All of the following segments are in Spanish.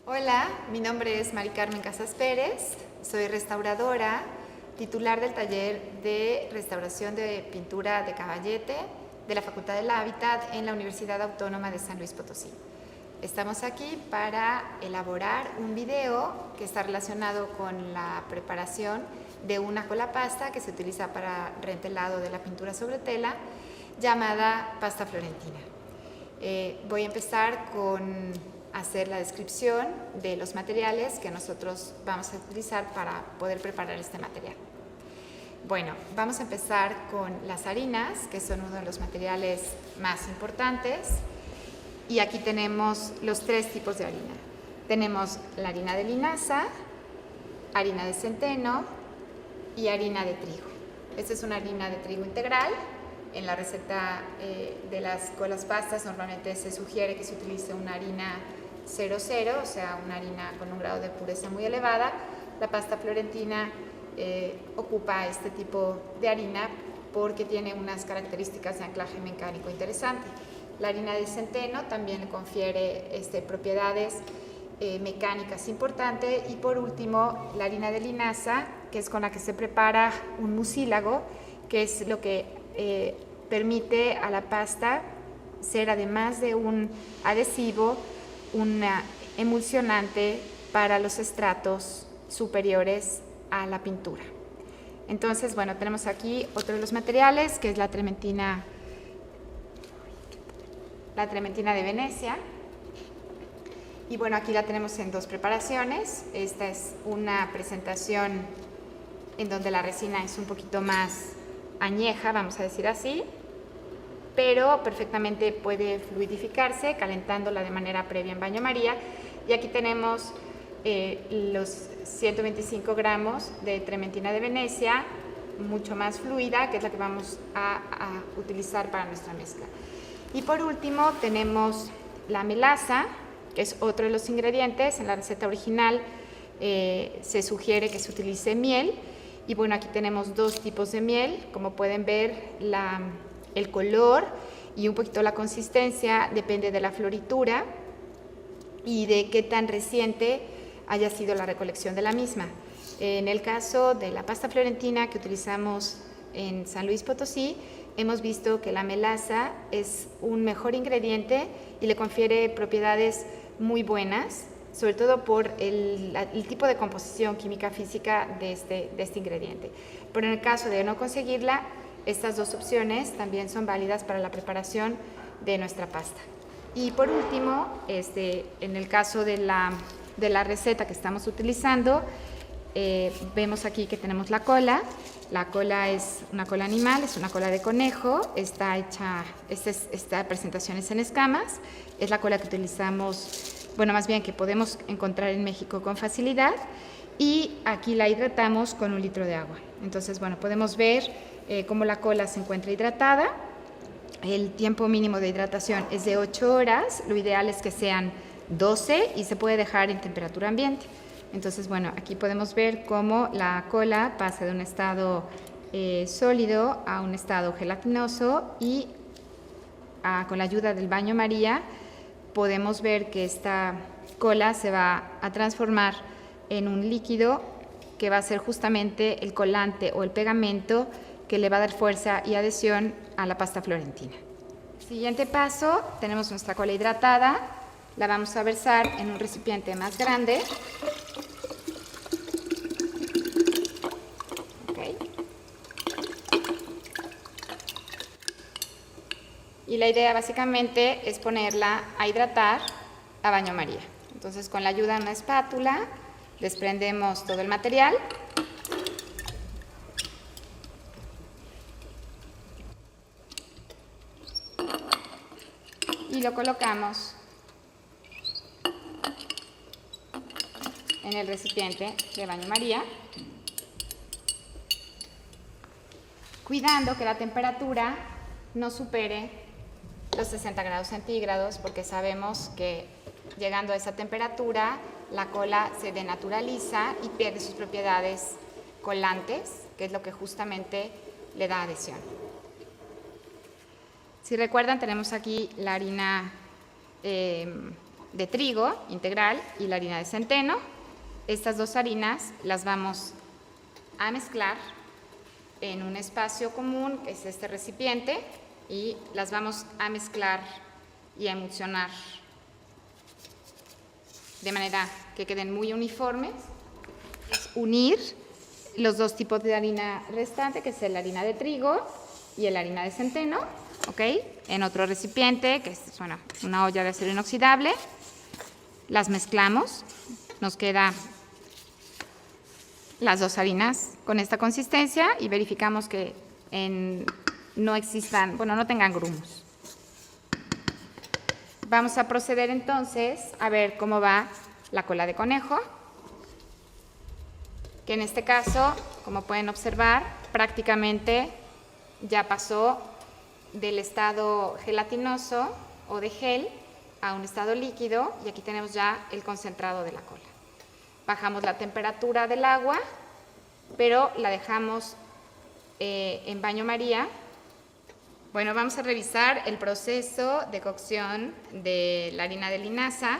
Hola, mi nombre es Mari Carmen Casas Pérez, soy restauradora, titular del taller de restauración de pintura de caballete de la Facultad del Hábitat en la Universidad Autónoma de San Luis Potosí. Estamos aquí para elaborar un video que está relacionado con la preparación de una colapasta que se utiliza para rentelado de la pintura sobre tela llamada pasta florentina. Voy a empezar con hacer la descripción de los materiales que nosotros vamos a utilizar para poder preparar este material. Bueno, vamos a empezar con las harinas, que son uno de los materiales más importantes. Y aquí tenemos los tres tipos de harina. Tenemos la harina de linaza, harina de centeno y harina de trigo. Esta es una harina de trigo integral. En la receta de las colas pastas normalmente se sugiere que se utilice una harina 00, o sea, una harina con un grado de pureza muy elevada. La pasta florentina ocupa este tipo de harina porque tiene unas características de anclaje mecánico interesante. La harina de centeno también le confiere propiedades mecánicas importantes. Y por último, la harina de linaza, que es con la que se prepara un mucílago, que es lo que permite a la pasta ser, además de un adhesivo, un emulsionante para los estratos superiores a la pintura. Entonces, bueno, tenemos aquí otro de los materiales, que es la trementina de Venecia. Y bueno, aquí la tenemos en dos preparaciones. Esta es una presentación en donde la resina es un poquito más añeja, vamos a decir así, pero perfectamente puede fluidificarse calentándola de manera previa en baño María. Y aquí tenemos los 125 gramos de trementina de Venecia, mucho más fluida, que es la que vamos a utilizar para nuestra mezcla. Y por último tenemos la melaza, que es otro de los ingredientes. En la receta original se sugiere que se utilice miel. Y bueno, aquí tenemos dos tipos de miel. Como pueden ver, el color y un poquito la consistencia depende de la floritura y de qué tan reciente haya sido la recolección de la misma. En el caso de la pasta florentina que utilizamos en San Luis Potosí, hemos visto que la melaza es un mejor ingrediente y le confiere propiedades muy buenas, sobre todo por el tipo de composición química física de este ingrediente. Pero en el caso de no conseguirla, estas dos opciones también son válidas para la preparación de nuestra pasta. Y por último, en el caso de la receta que estamos utilizando, vemos aquí que tenemos la cola. La cola es una cola animal, es una cola de conejo. Está hecha, esta presentación es en escamas. Es la cola que utilizamos, bueno, más bien que podemos encontrar en México con facilidad. Y aquí la hidratamos con 1 litro de agua. Entonces, bueno, podemos ver cómo la cola se encuentra hidratada. El tiempo mínimo de hidratación es de 8 horas. Lo ideal es que sean 12 y se puede dejar en temperatura ambiente. Entonces, bueno, aquí podemos ver cómo la cola pasa de un estado sólido a un estado gelatinoso y con la ayuda del baño María podemos ver que esta cola se va a transformar en un líquido que va a ser justamente el colante o el pegamento que le va a dar fuerza y adhesión a la pasta florentina. Siguiente paso, tenemos nuestra cola hidratada. La vamos a versar en un recipiente más grande. Okay. Y la idea básicamente es ponerla a hidratar a baño María. Entonces, con la ayuda de una espátula, desprendemos todo el material. Y lo colocamos en el recipiente de baño María, cuidando que la temperatura no supere los 60 grados centígrados, porque sabemos que llegando a esa temperatura la cola se denaturaliza y pierde sus propiedades colantes, que es lo que justamente le da adhesión. Si recuerdan, tenemos aquí la harina de trigo integral y la harina de centeno. Estas dos harinas las vamos a mezclar en un espacio común, que es este recipiente, y las vamos a mezclar y a emulsionar de manera que queden muy uniformes. Unir los dos tipos de harina restante, que es la harina de trigo y la harina de centeno, ¿ok? En otro recipiente, que es una olla de acero inoxidable. Las mezclamos, nos queda las dos harinas con esta consistencia y verificamos que no existan, no tengan grumos. Vamos a proceder entonces a ver cómo va la cola de conejo, que en este caso, como pueden observar, prácticamente ya pasó del estado gelatinoso o de gel a un estado líquido, y aquí tenemos ya el concentrado de la cola. Bajamos la temperatura del agua, pero la dejamos en baño María. Bueno, vamos a revisar el proceso de cocción de la harina de linaza.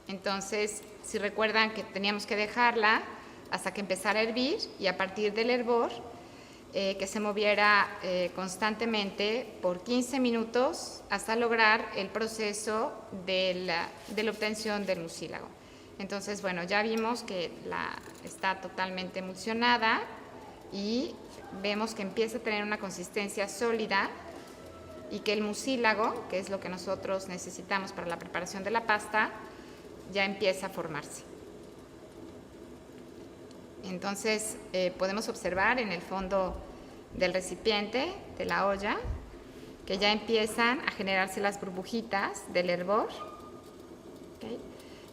Entonces, si recuerdan que teníamos que dejarla hasta que empezara a hervir, y a partir del hervor que se moviera constantemente por 15 minutos hasta lograr el proceso de la obtención del mucílago. Entonces, bueno, ya vimos que está totalmente emulsionada y vemos que empieza a tener una consistencia sólida, y que el mucílago, que es lo que nosotros necesitamos para la preparación de la pasta, ya empieza a formarse. Entonces, podemos observar en el fondo del recipiente, de la olla, que ya empiezan a generarse las burbujitas del hervor. ¿Okay?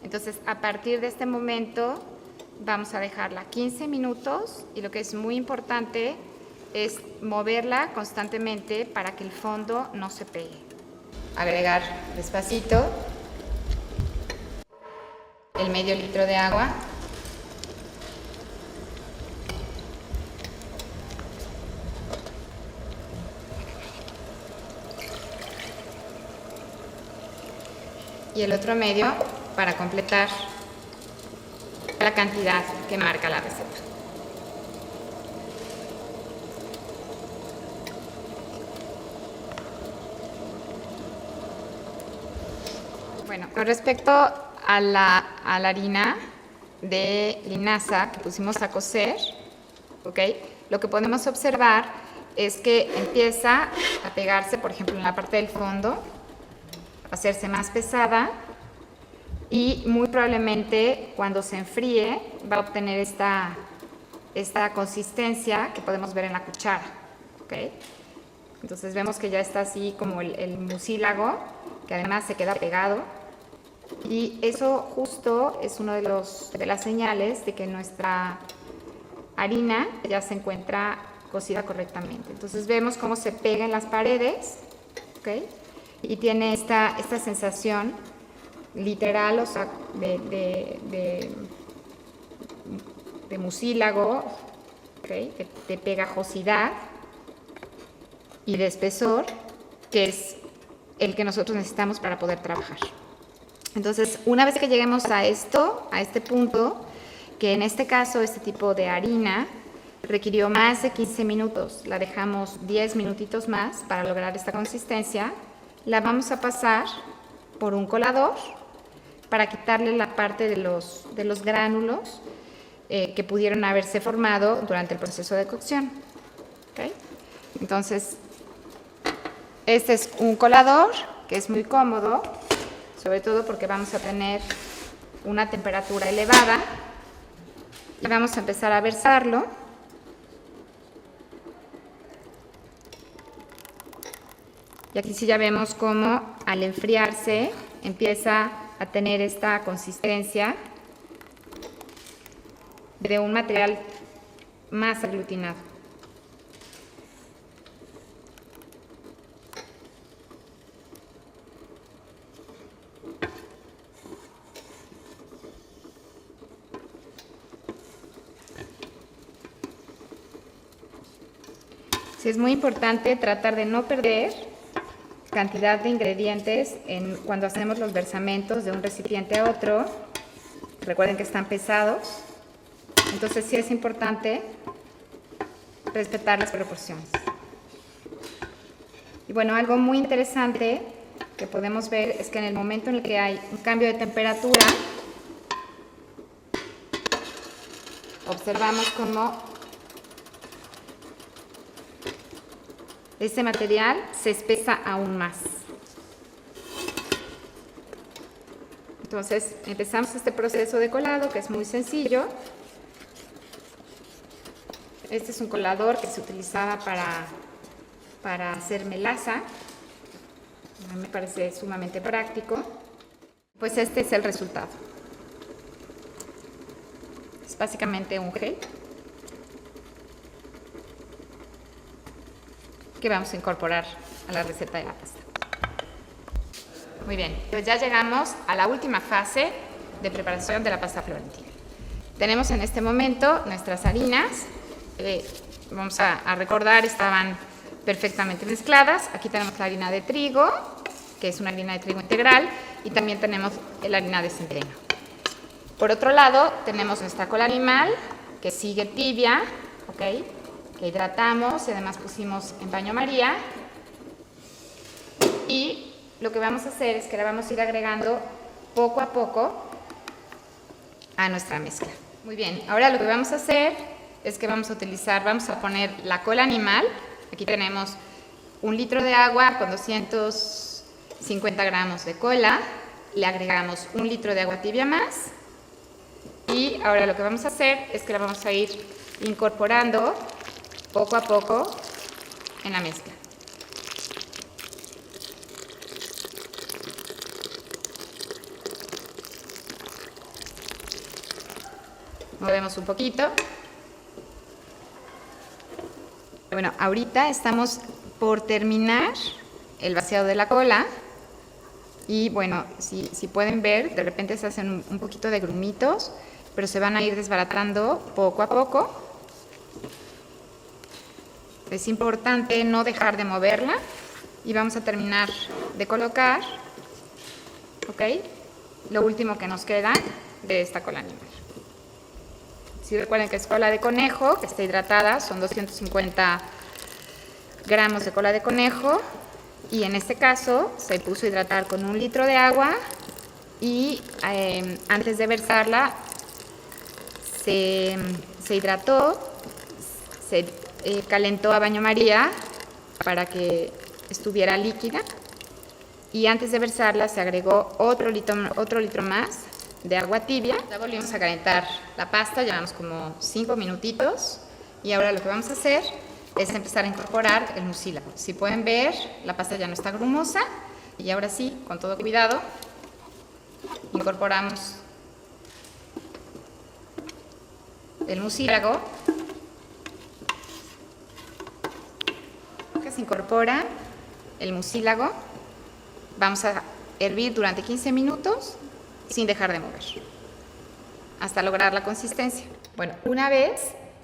Entonces, a partir de este momento, vamos a dejarla 15 minutos, y lo que es muy importante es moverla constantemente para que el fondo no se pegue. Agregar despacito el medio litro de agua. Y el otro medio para completar la cantidad que marca la receta. Bueno, con respecto a la harina de linaza que pusimos a cocer, ¿okay? Lo que podemos observar es que empieza a pegarse, por ejemplo, en la parte del fondo, a hacerse más pesada, y muy probablemente cuando se enfríe va a obtener esta consistencia que podemos ver en la cuchara. ¿Okay? Entonces vemos que ya está así como el mucílago, que además se queda pegado, y eso justo es uno de las señales de que nuestra harina ya se encuentra cocida correctamente. Entonces vemos cómo se pega en las paredes, ¿okay? Y tiene esta sensación literal, o sea, de mucílago, ¿okay? de pegajosidad y de espesor, que es el que nosotros necesitamos para poder trabajar. Entonces, una vez que lleguemos a este punto, que en este caso este tipo de harina requirió más de 15 minutos, la dejamos 10 minutitos más para lograr esta consistencia, la vamos a pasar por un colador para quitarle la parte de los gránulos que pudieron haberse formado durante el proceso de cocción. ¿Okay? Entonces, este es un colador que es muy cómodo, sobre todo porque vamos a tener una temperatura elevada, y vamos a empezar a versarlo. Y aquí sí ya vemos cómo al enfriarse empieza a tener esta consistencia de un material más aglutinado. Sí, es muy importante tratar de no perder cantidad de ingredientes cuando hacemos los versamentos de un recipiente a otro. Recuerden que están pesados, entonces sí es importante respetar las proporciones. Y bueno, algo muy interesante que podemos ver es que en el momento en el que hay un cambio de temperatura, observamos cómo este material se espesa aún más. Entonces empezamos este proceso de colado, que es muy sencillo. Este es un colador que se utilizaba para hacer melaza. A mí me parece sumamente práctico. Pues este es el resultado. Es básicamente un gel que vamos a incorporar a la receta de la pasta. Muy bien, pues ya llegamos a la última fase de preparación de la pasta florentina. Tenemos en este momento nuestras harinas. Vamos a recordar, estaban perfectamente mezcladas. Aquí tenemos la harina de trigo, que es una harina de trigo integral, y también tenemos la harina de centeno. Por otro lado, tenemos nuestra cola animal, que sigue tibia, ¿ok?, que hidratamos y además pusimos en baño María. Y lo que vamos a hacer es que la vamos a ir agregando poco a poco a nuestra mezcla. Muy bien, ahora lo que vamos a hacer es que vamos a poner la cola animal. Aquí tenemos 1 litro de agua con 250 gramos de cola. Le agregamos 1 litro de agua tibia más. Y ahora lo que vamos a hacer es que la vamos a ir incorporando poco a poco en la mezcla. Movemos un poquito. Bueno, ahorita estamos por terminar el vaciado de la cola. Y bueno, si pueden ver, de repente se hacen un poquito de grumitos, pero se van a ir desbaratando poco a poco. Es importante no dejar de moverla. Y vamos a terminar de colocar, ¿ok?, lo último que nos queda de esta cola animal. Si recuerden que es cola de conejo, que está hidratada, son 250 gramos de cola de conejo. Y en este caso se puso a hidratar con 1 litro de agua y antes de versarla se hidrató, se calentó a baño María para que estuviera líquida, y antes de versarla se agregó otro litro más de agua tibia. Ya volvimos a calentar la pasta, llevamos como 5 minutitos y ahora lo que vamos a hacer es empezar a incorporar el mucílago. Si pueden ver, la pasta ya no está grumosa y ahora sí, con todo cuidado, incorporamos el mucílago, que se incorpora el mucílago. Vamos a hervir durante 15 minutos sin dejar de mover hasta lograr la consistencia. Bueno, una vez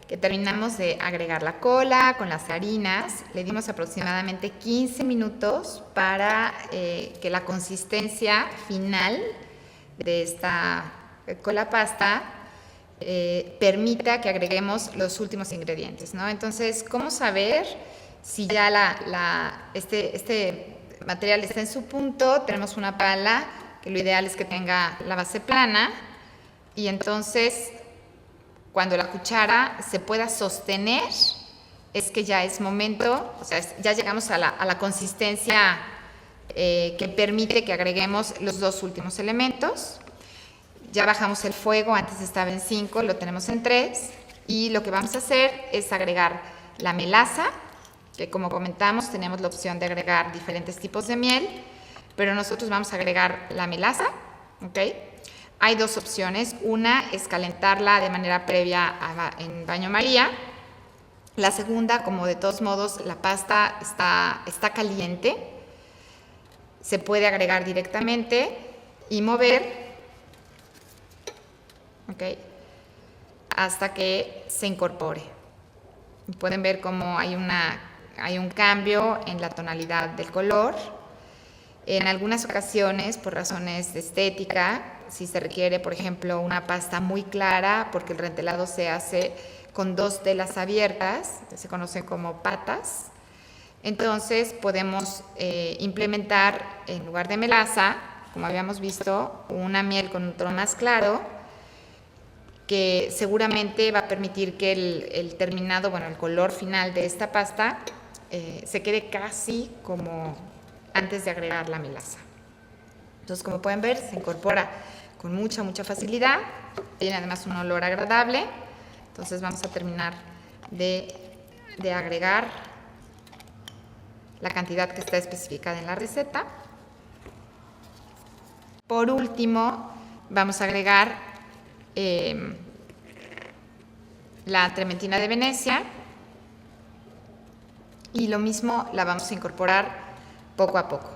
que terminamos de agregar la cola con las harinas, le dimos aproximadamente 15 minutos para que la consistencia final de esta cola pasta permita que agreguemos los últimos ingredientes, ¿no? Entonces, ¿cómo saber si ya este material está en su punto? Tenemos una pala, que lo ideal es que tenga la base plana, y entonces cuando la cuchara se pueda sostener, es que ya es momento, o sea, ya llegamos a la consistencia que permite que agreguemos los 2 últimos elementos. Ya bajamos el fuego, antes estaba en 5, lo tenemos en 3, y lo que vamos a hacer es agregar la melaza, que como comentamos tenemos la opción de agregar diferentes tipos de miel, pero nosotros vamos a agregar la melaza, ¿ok? Hay 2 opciones. Una es calentarla de manera previa en baño María. La segunda, como de todos modos la pasta está caliente, se puede agregar directamente y mover, ¿ok?, hasta que se incorpore. Pueden ver cómo hay un cambio en la tonalidad del color. En algunas ocasiones, por razones de estética, si se requiere, por ejemplo, una pasta muy clara, porque el rentelado se hace con 2 telas abiertas, que se conocen como patas, entonces podemos implementar, en lugar de melaza, como habíamos visto, una miel con un tono más claro, que seguramente va a permitir que el terminado, bueno, el color final de esta pasta se quede casi como antes de agregar la melaza. Entonces, como pueden ver, se incorpora con mucha facilidad, tiene además un olor agradable. Entonces vamos a terminar de agregar la cantidad que está especificada en la receta. Por último, vamos a agregar la trementina de Venecia, y lo mismo la vamos a incorporar poco a poco.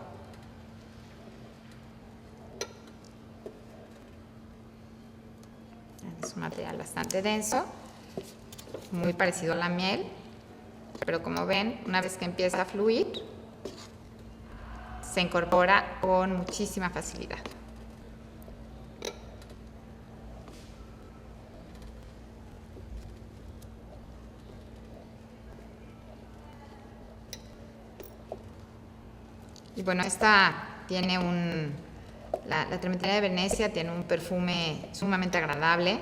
Es un material bastante denso, muy parecido a la miel, pero como ven, una vez que empieza a fluir, se incorpora con muchísima facilidad. Y bueno, esta tiene la trementina de Venecia tiene un perfume sumamente agradable,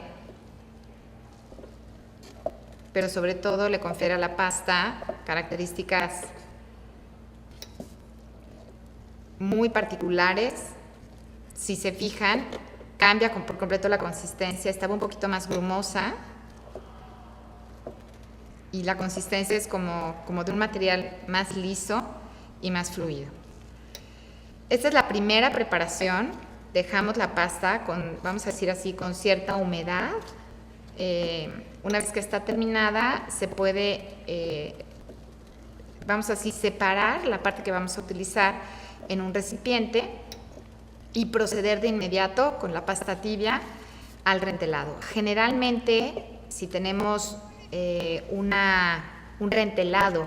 pero sobre todo le confiere a la pasta características muy particulares. Si se fijan, cambia por completo la consistencia, estaba un poquito más grumosa y la consistencia es como de un material más liso y más fluido. Esta es la primera preparación. Dejamos la pasta con, vamos a decir así, con cierta humedad. Una vez que está terminada, se puede, vamos a así, separar la parte que vamos a utilizar en un recipiente y proceder de inmediato con la pasta tibia al rentelado. Generalmente, si tenemos un rentelado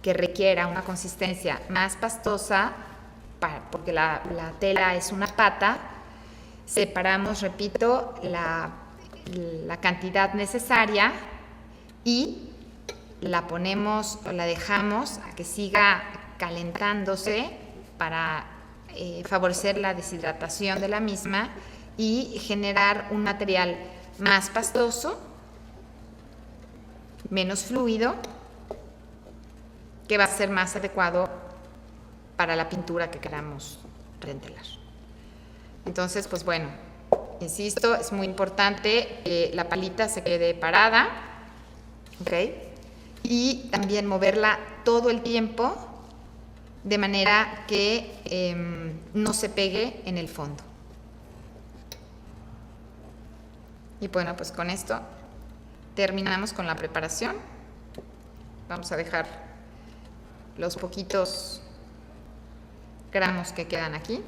que requiera una consistencia más pastosa, porque la tela es una pata, separamos, repito, la cantidad necesaria y la ponemos o la dejamos a que siga calentándose para favorecer la deshidratación de la misma y generar un material más pastoso, menos fluido, que va a ser más adecuado para la pintura que queramos rentelar. Entonces, pues bueno, insisto, es muy importante que la palita se quede parada, ¿ok? Y también moverla todo el tiempo de manera que no se pegue en el fondo. Y bueno, pues con esto terminamos con la preparación. Vamos a dejar los poquitos gramos que quedan aquí.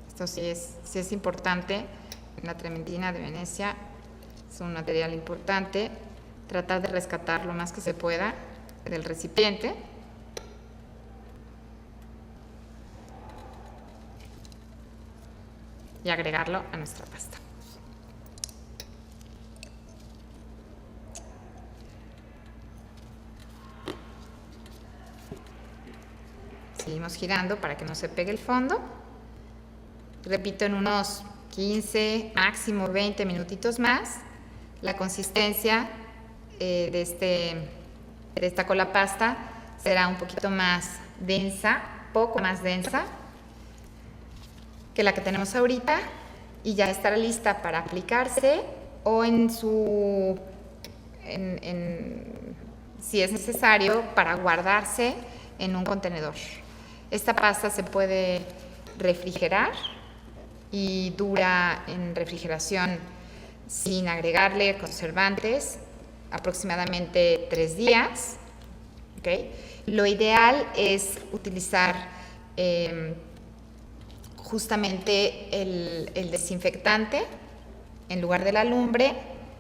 Esto sí es importante. La trementina de Venecia es un material importante. Tratar de rescatar lo más que se pueda del recipiente. Y agregarlo a nuestra pasta. Seguimos girando para que no se pegue el fondo. Repito, en unos 15, máximo 20 minutitos más, la consistencia de esta cola pasta será un poquito más densa, poco más densa que la que tenemos ahorita, y ya estará lista para aplicarse o si es necesario, para guardarse en un contenedor. Esta pasta se puede refrigerar y dura en refrigeración sin agregarle conservantes aproximadamente 3 días. ¿Okay? Lo ideal es utilizar justamente el desinfectante en lugar de la lumbre,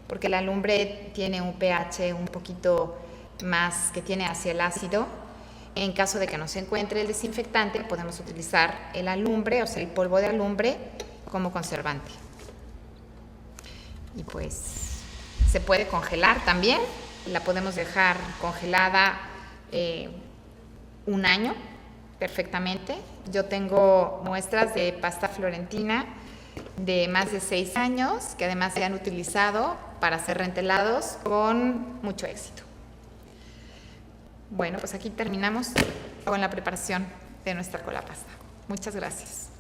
porque la lumbre tiene un pH un poquito más que tiene hacia el ácido, En caso de que no se encuentre el desinfectante, podemos utilizar el alumbre, o sea, el polvo de alumbre como conservante. Y pues se puede congelar también, la podemos dejar congelada 1 año perfectamente. Yo tengo muestras de pasta florentina de más de 6 años que además se han utilizado para hacer rentelados con mucho éxito. Bueno, pues aquí terminamos con la preparación de nuestra colapasta. Muchas gracias.